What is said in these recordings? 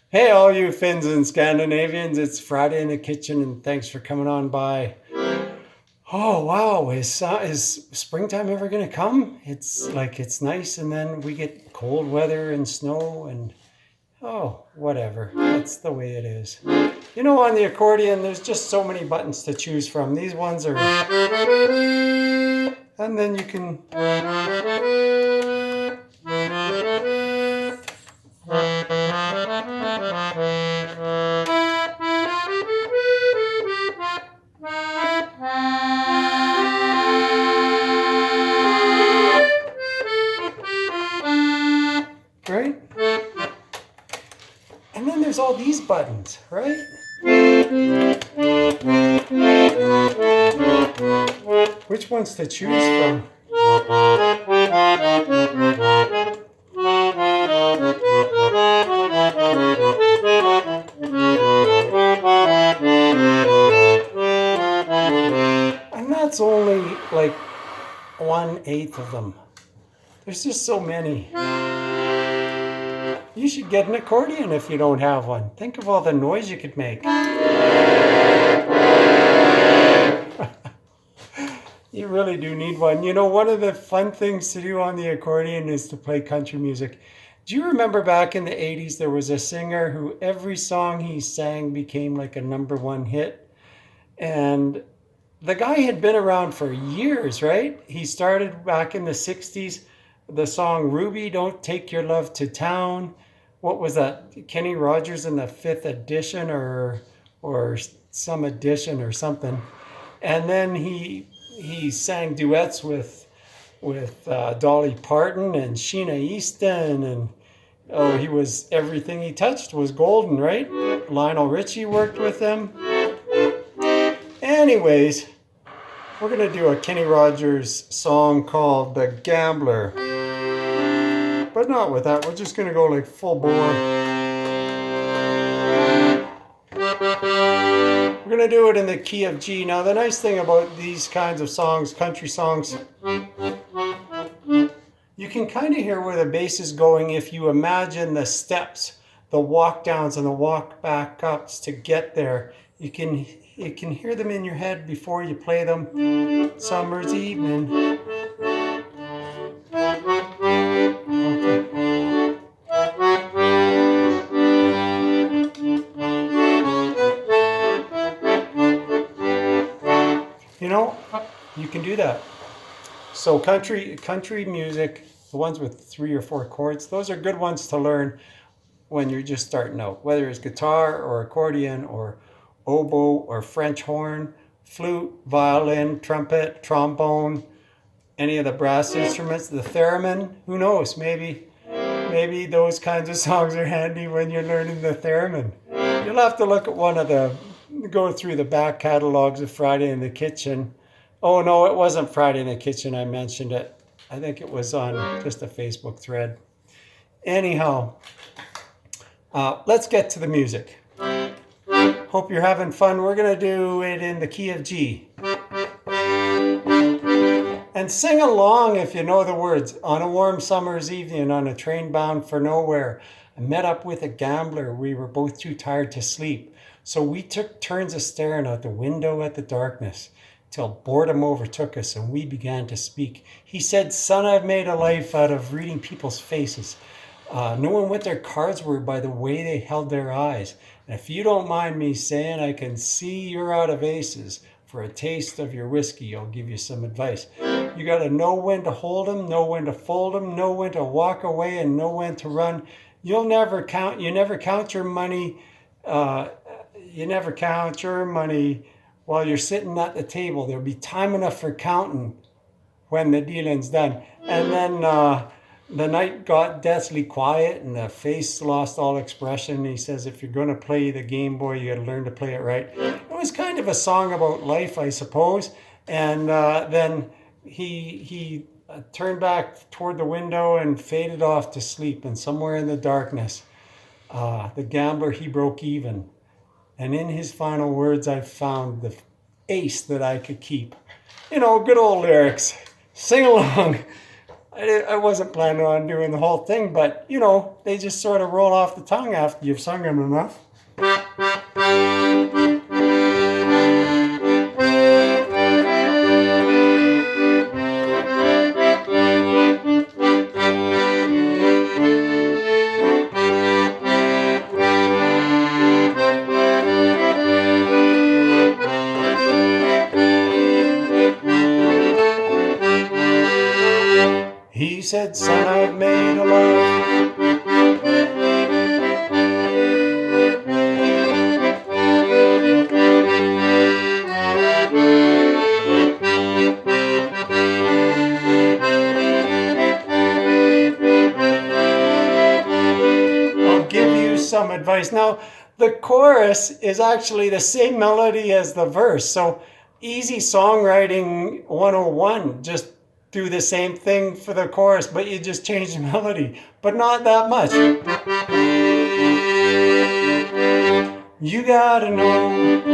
Hey, all you Finns and Scandinavians, it's Friday in the kitchen, and thanks for coming on by. Oh, wow, is springtime ever going to come? It's nice, and then we get cold weather and snow, and whatever. That's the way it is. You know, on the accordion, there's just so many buttons to choose from. These ones are. And then you can. Right? And then there's all these buttons, right? Which ones to choose from? And that's only like 1/8 of them. There's just so many. You should get an accordion if you don't have one. Think of all the noise you could make. You really do need one. You know, one of the fun things to do on the accordion is to play country music. Do you remember back in the 80s there was a singer who every song he sang became like a #1 hit? And the guy had been around for years, right? He started back in the 60s. The song Ruby, Don't Take Your Love to Town. What was that? Kenny Rogers in the fifth edition or some edition or something. And then he sang duets with Dolly Parton and Sheena Easton, and he was everything he touched was golden, right? Lionel Richie worked with him. Anyways, we're gonna do a Kenny Rogers song called "The Gambler," but not with that. We're just gonna go like full bore. We're going to do it in the key of G. Now, the nice thing about these kinds of songs, country songs, you can kind of hear where the bass is going if you imagine the steps, the walk downs and the walk back ups to get there. You can hear them in your head before you play them. Summer's evening. You know, you can do that. So country music, the ones with 3 or 4 chords, those are good ones to learn when you're just starting out. Whether it's guitar or accordion or oboe or French horn, flute, violin, trumpet, trombone, any of the brass instruments, the theremin, who knows? Maybe those kinds of songs are handy when you're learning the theremin. You'll have to look at go through the back catalogs of Friday in the Kitchen. Oh no, it wasn't Friday in the Kitchen, I mentioned it. I think it was on just a Facebook thread. Anyhow, let's get to the music. Hope you're having fun. We're going to do it in the key of G. And sing along if you know the words. On a warm summer's evening, on a train bound for nowhere, I met up with a gambler. We were both too tired to sleep. So we took turns of staring out the window at the darkness till boredom overtook us and we began to speak. He said, "Son, I've made a life out of reading people's faces, knowing what their cards were by the way they held their eyes. And if you don't mind me saying, I can see you're out of aces. For a taste of your whiskey, I'll give you some advice. You got to know when to hold 'em, know when to fold 'em, know when to walk away, and know when to run. You never count your money. You never count your money while you're sitting at the table. There'll be time enough for counting when the dealing's done." And then the night got deathly quiet and the face lost all expression. He says, "If you're going to play the game, boy, you got to learn to play it right." It was kind of a song about life, I suppose. And then he turned back toward the window and faded off to sleep. And somewhere in the darkness, the gambler, he broke even. And in his final words, I found the ace that I could keep. You know, good old lyrics. Sing along. I wasn't planning on doing the whole thing, but you know, they just sort of roll off the tongue after you've sung them enough. He said, son, I've made a love. I'll give you some advice. Now, the chorus is actually the same melody as the verse. So, easy songwriting 101. Just do the same thing for the chorus, but you just change the melody, but not that much. You gotta know.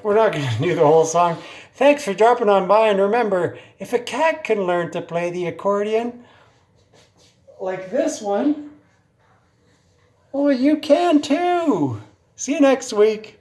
We're not going to do the whole song. Thanks for dropping on by, and remember, if a cat can learn to play the accordion, like this one, well, you can too. See you next week.